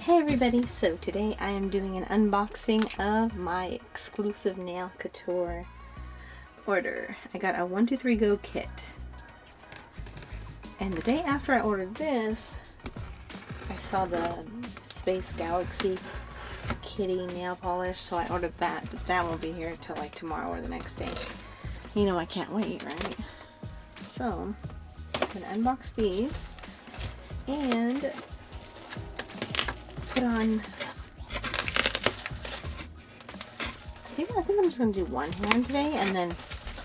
Hey everybody, so today I am doing an unboxing of my exclusive Enail Couture order. I got a 1, 2, 3 go kit. And the day after I ordered this, I saw the Space Galaxy Kitty nail polish, so I ordered that, but that won't be here until like tomorrow or the next day. You know I can't wait, right? So, I'm going to unbox these and put on, I think I'm just going to do one hand today, and then,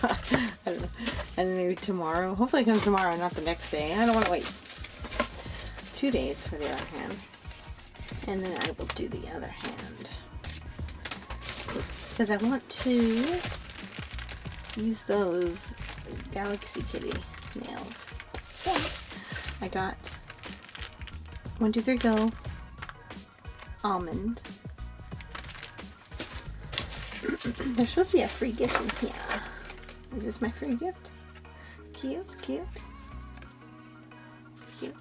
I don't know, and then maybe tomorrow. Hopefully it comes tomorrow, not the next day. I don't want to wait 2 days for the other hand. And then I will do the other hand. Because I want to use those Galaxy Kitty nails. So, I got 1, 2, 3 go almond. There's supposed to be a free gift in here. Is this my free gift? Cute, cute, cute.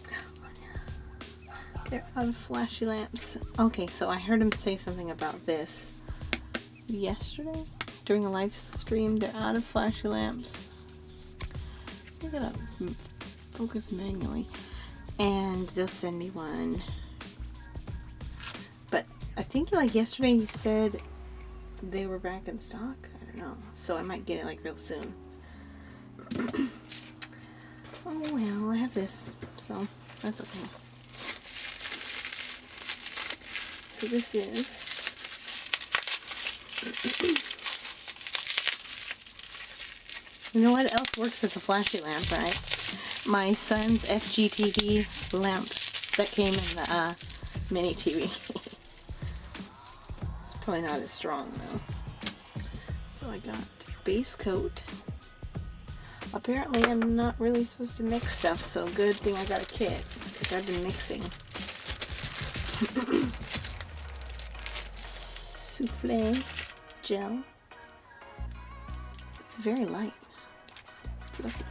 Oh no. They're out of flashy lamps. Okay, so I heard him say something about this yesterday during a live stream. They're out of flashy lamps. I'm gonna focus manually, and they'll send me one. But I think like yesterday he said they were back in stock. I don't know, so I might get it like real soon. Oh well, I have this, so that's okay. So this is you know what else works as a flashy lamp, right? My son's FGTV lamp that came in the mini TV. It's probably not as strong though. So I got base coat. Apparently I'm not really supposed to mix stuff, so good thing I got a kit because I've been mixing. Souffle gel. It's very light. Fluffy.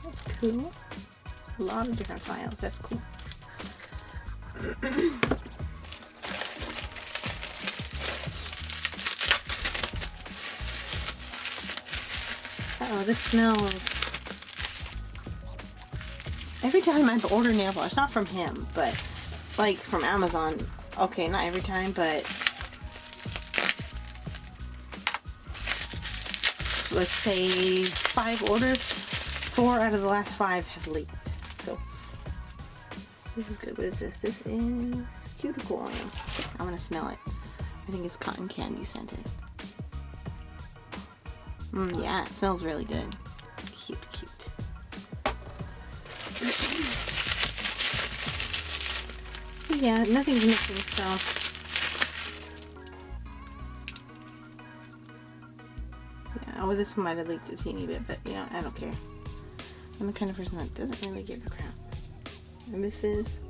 That's cool. A lot of different files. That's cool. Uh-oh, this smells. Every time I order nail polish, not from him, but like from Amazon. Okay, not every time, but let's say 5 orders, 4 out of the last 5 have leaked. So this is good. What is this? This is cuticle oil. I want to smell it. I think it's cotton candy scented. Yeah, it smells really good. Cute, cute. So yeah, nothing's missing, so yeah, well, this one might have leaked a teeny bit, but you know, I don't care. I'm the kind of person that doesn't really give a crap. And this is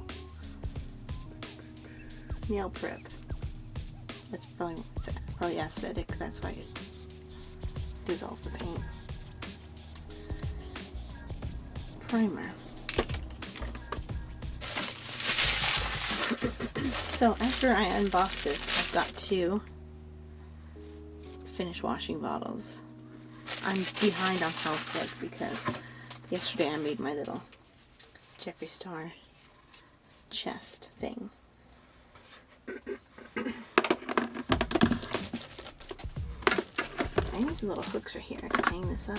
nail prep. It's probably acidic, that's why it dissolves the paint. Primer. So after I unbox this, I've got to finish washing bottles. I'm behind on housework because yesterday I made my little Jeffree Star chest thing. I need some little hooks right here. I can hang this up.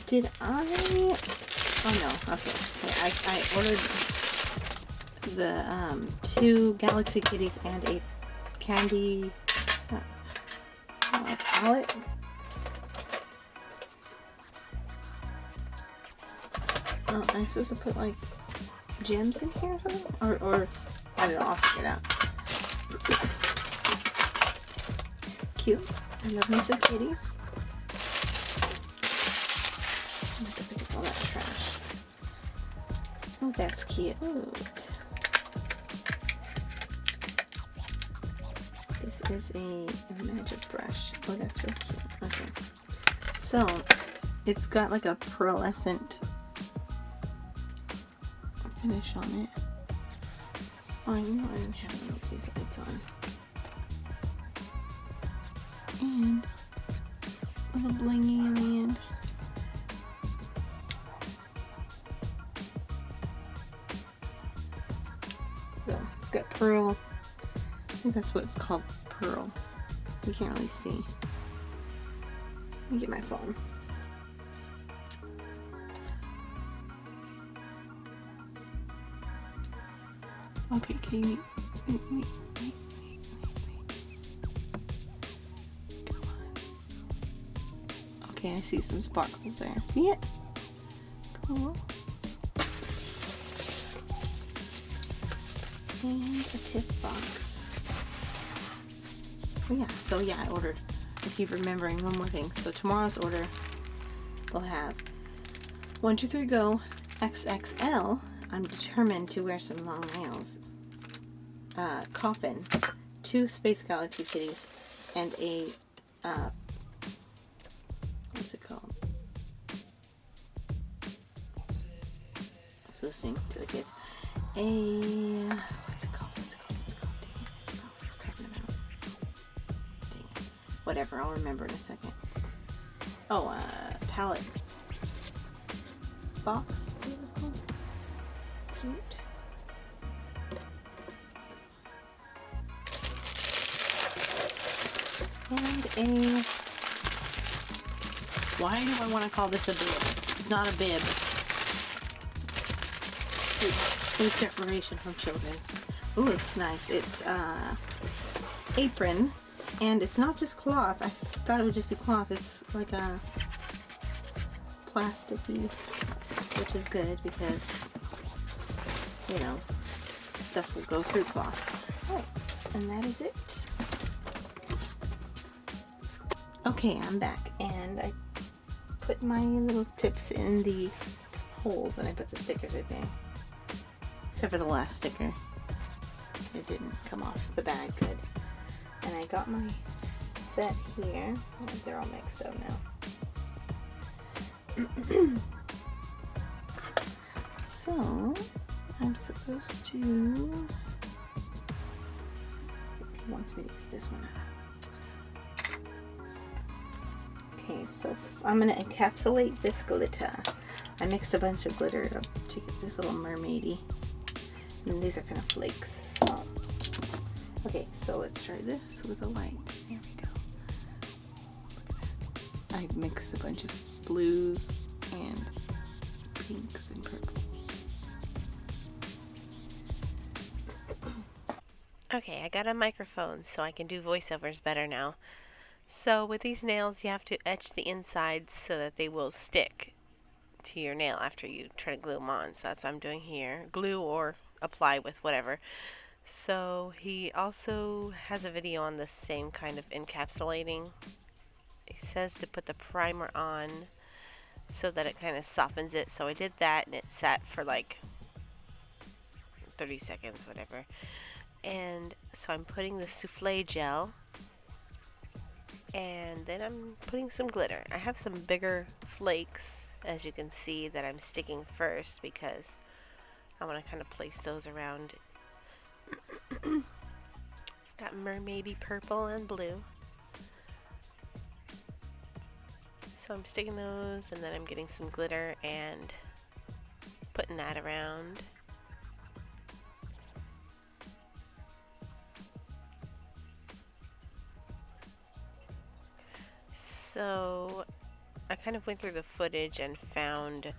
Did I? Oh no. Okay. I ordered the 2 Galaxy Kitties and a candy palette. Oh, I'm supposed to put like gems in here or something? Or I don't know. I'll figure it out. Cute. I love me some kitties. I'm gonna pick up all that trash. Oh, that's cute. This is a magic brush. Oh, that's real cute. Okay. So, it's got like a pearlescent finish on it. Oh, I knew I didn't have any of these lights on. And a little blingy in the end. So, it's got pearl. I think that's what it's called, pearl. You can't really see. Let me get my phone. Okay, Katie. Wait. Come on. Okay, I see some sparkles there. See it? Cool. And a tip box. Oh yeah, so yeah, I ordered. I keep remembering one more thing. So tomorrow's order will have 1, 2, 3 Go XXL. I'm determined to wear some long nails. Coffin, 2 Space Galaxy kitties, and a what's it called? I was listening to the kids. What's it called? Dang it. I forgot what I was talking about. Dang it. Whatever, I'll remember in a second. Oh, palette box. What it was called? Cute. And why do I want to call this a bib? It's not a bib. Sleep deprivation from children. Ooh, it's nice. It's apron, and it's not just cloth. I thought it would just be cloth. It's like a plasticky, which is good because, you know, stuff will go through cloth. Oh, and that is it. Okay, I'm back, and I put my little tips in the holes, and I put the stickers right there. Except for the last sticker. It didn't come off the bag good. And I got my set here. Oh, they're all mixed up now. So, I'm supposed to... He wants me to use this one. Okay, so I'm going to encapsulate this glitter. I mixed a bunch of glitter to get this little mermaidy. And these are kind of flakes. So. Okay, so let's try this with a light. There we go. I mixed a bunch of blues and pinks and purples. Okay, I got a microphone so I can do voiceovers better now. So with these nails you have to etch the insides so that they will stick to your nail after you try to glue them on. So that's what I'm doing here. Glue or apply with whatever. So he also has a video on the same kind of encapsulating. He says to put the primer on so that it kind of softens it. So I did that and it sat for like 30 seconds, whatever. And so I'm putting the souffle gel, and then I'm putting some glitter. I have some bigger flakes, as you can see, that I'm sticking first because I want to kind of place those around. Got mermaidy purple and blue. So I'm sticking those, and then I'm getting some glitter and putting that around. So I kind of went through the footage and found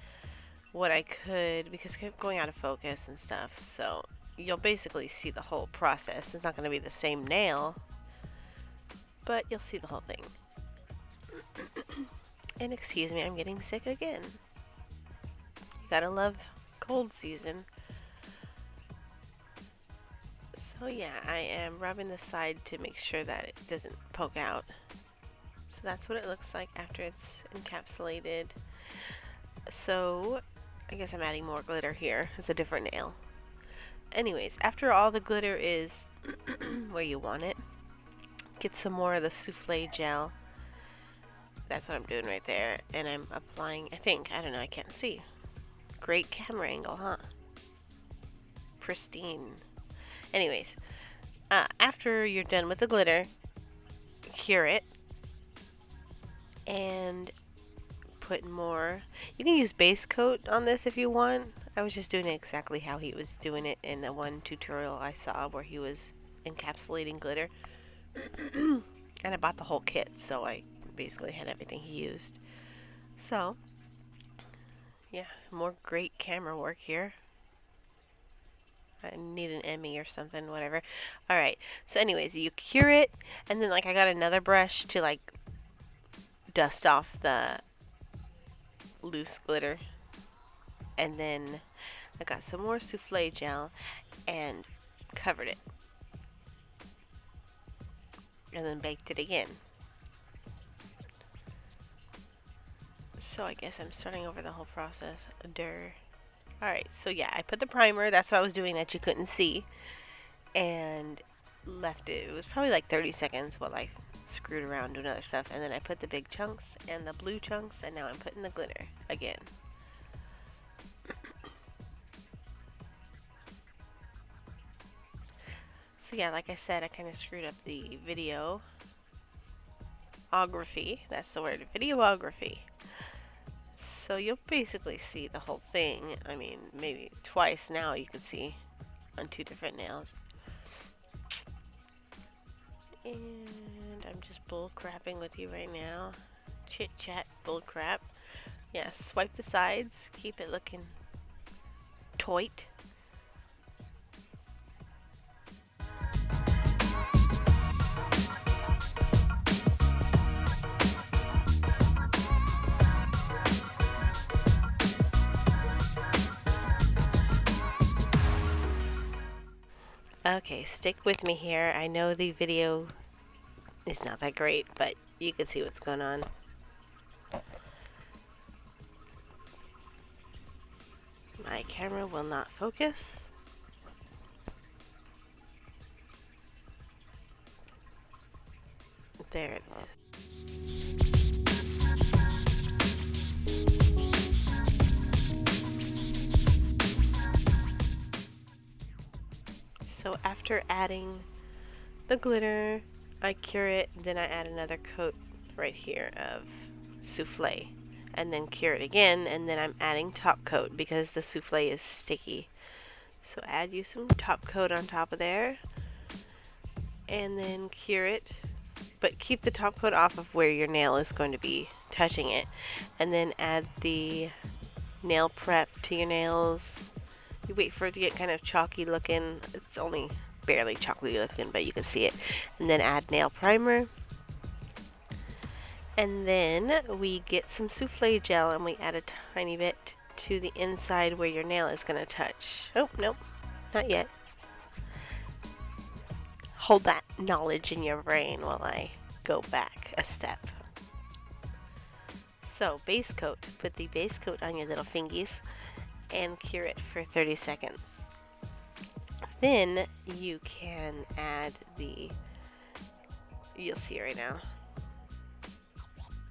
what I could, because it kept going out of focus and stuff. So you'll basically see the whole process. It's not going to be the same nail, but you'll see the whole thing. And excuse me, I'm getting sick again. You gotta love cold season. So yeah, I am rubbing the side to make sure that it doesn't poke out. So that's what it looks like after it's encapsulated. So I guess I'm adding more glitter here. It's a different nail. Anyways, after all the glitter is where you want it, get some more of the souffle gel. That's what I'm doing right there. And I'm applying, I don't know, I can't see. Great camera angle, huh? Pristine. Anyways, after you're done with the glitter, cure it and put more. You can use base coat on this if you want. I was just doing it exactly how he was doing it in the one tutorial I saw where he was encapsulating glitter. And I bought the whole kit, so I basically had everything he used. So, yeah, more great camera work here. I need an Emmy or something, whatever. Alright, so anyways, you cure it, and then like I got another brush to like dust off the loose glitter. And then I got some more souffle gel and covered it. And then baked it again. So I guess I'm starting over the whole process. Alright, so yeah, I put the primer, that's what I was doing that you couldn't see. And left it. It was probably like 30 seconds while I screwed around doing other stuff. And then I put the big chunks and the blue chunks, and now I'm putting the glitter again. So yeah, like I said, I kind of screwed up the videography. That's the word, videography. So you'll basically see the whole thing. I mean, maybe twice now you can see on two different nails. And I'm just bull crapping with you right now. Chit chat, bull crap. Yeah, swipe the sides, keep it looking toit. Okay, stick with me here. I know the video is not that great, but you can see what's going on. My camera will not focus. There it is. So after adding the glitter, I cure it, then I add another coat right here of souffle, and then cure it again, and then I'm adding top coat because the souffle is sticky. So add you some top coat on top of there, and then cure it, but keep the top coat off of where your nail is going to be touching it, and then add the nail prep to your nails. You wait for it to get kind of chalky looking. It's only barely chalky looking, but you can see it. And then add nail primer. And then we get some souffle gel and we add a tiny bit to the inside where your nail is going to touch. Oh, nope, not yet. Hold that knowledge in your brain while I go back a step. So, base coat. Put the base coat on your little fingies and cure it for 30 seconds. Then you can add you'll see right now.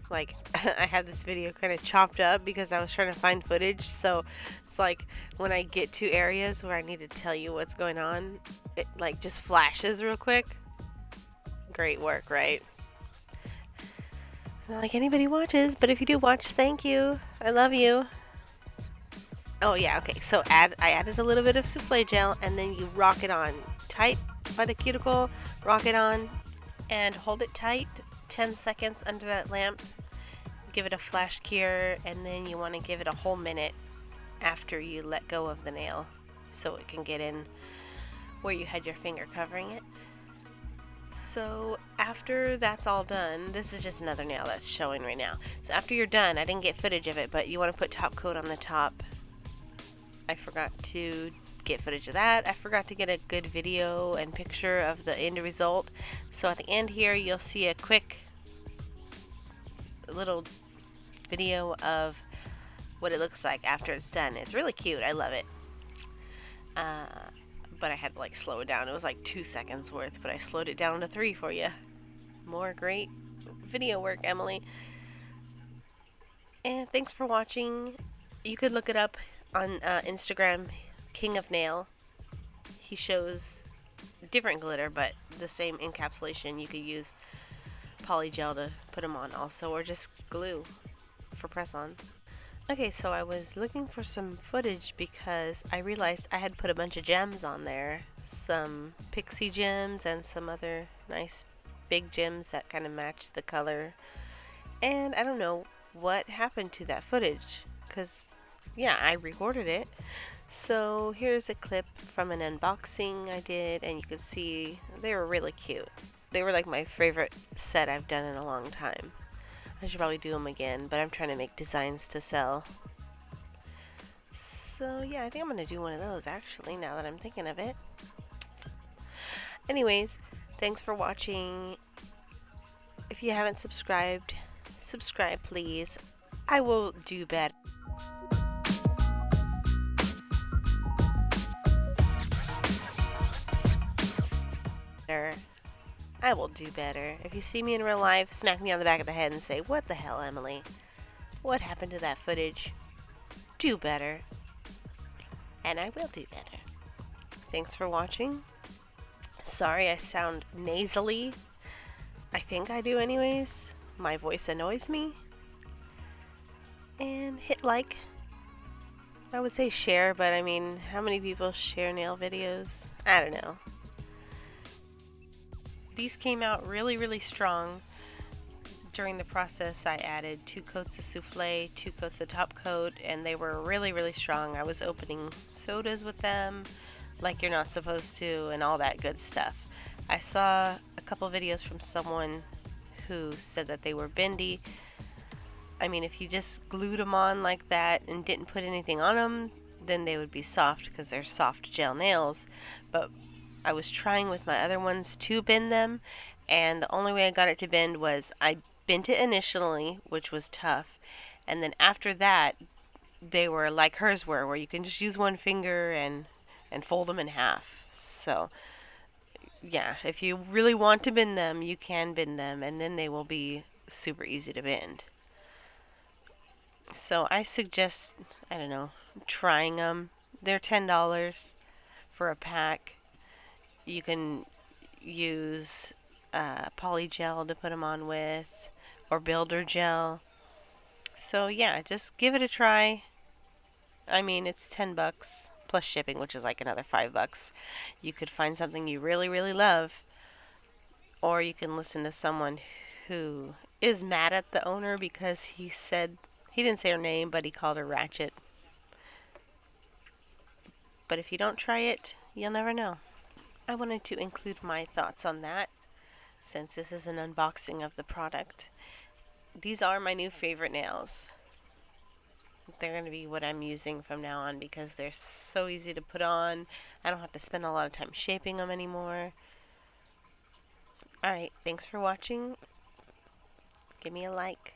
Like, I have this video kind of chopped up because I was trying to find footage, so it's like when I get to areas where I need to tell you what's going on, it like just flashes real quick. Great work, right? Not like anybody watches, but if you do watch, thank you. I love you. Oh yeah, okay, so I added a little bit of souffle gel, and then you rock it on tight by the cuticle, rock it on, and hold it tight 10 seconds under that lamp. Give it a flash cure, and then you want to give it a whole minute after you let go of the nail so it can get in where you had your finger covering it. So after that's all done, this is just another nail that's showing right now. So after you're done, I didn't get footage of it, but you want to put top coat on the top. I forgot to get footage of that. I forgot to get a good video and picture of the end result. So at the end here, you'll see a quick little video of what it looks like after it's done. It's really cute. I love it. Uh, but I had to like slow it down. It was like 2 seconds worth, but I slowed it down to 3 for you. More great video work, Emily. And thanks for watching. You could look it up on Instagram, King of Nail. He shows different glitter, but the same encapsulation. You could use polygel to put them on also, or just glue for press on. Okay, so I was looking for some footage because I realized I had put a bunch of gems on there. Some pixie gems and some other nice big gems that kind of match the color. And I don't know what happened to that footage because, yeah, I recorded it. So here's a clip from an unboxing I did, and you can see they were really cute. They were like my favorite set I've done in a long time. I should probably do them again, but I'm trying to make designs to sell. So yeah, I think I'm going to do one of those actually, now that I'm thinking of it. Anyways, thanks for watching. If you haven't subscribed, subscribe please. I will do better. I will do better. If you see me in real life, smack me on the back of the head and say, "What the hell, Emily? What happened to that footage?" Do better. And I will do better. Thanks for watching. Sorry I sound nasally. I think I do anyways. My voice annoys me. And hit like. I would say share, but I mean, how many people share nail videos? I don't know. These came out really, really strong. During the process, I added 2 coats of souffle, 2 coats of top coat, and they were really, really strong. I was opening sodas with them like you're not supposed to and all that good stuff. I saw a couple videos from someone who said that they were bendy. I mean, if you just glued them on like that and didn't put anything on them, then they would be soft because they're soft gel nails. But I was trying with my other ones to bend them, and the only way I got it to bend was I bent it initially, which was tough, and then after that, they were like hers were, where you can just use one finger and fold them in half. So, yeah, if you really want to bend them, you can bend them, and then they will be super easy to bend. So I suggest, I don't know, trying them. They're $10 for a pack. You can use polygel to put them on with, or builder gel. So yeah, just give it a try. I mean, it's $10 plus shipping, which is like another $5. You could find something you really, really love, or you can listen to someone who is mad at the owner because he didn't say her name, but he called her Ratchet. But if you don't try it, you'll never know. I wanted to include my thoughts on that since this is an unboxing of the product. These are my new favorite nails. They're going to be what I'm using from now on because they're so easy to put on. I don't have to spend a lot of time shaping them anymore. Alright, thanks for watching. Give me a like.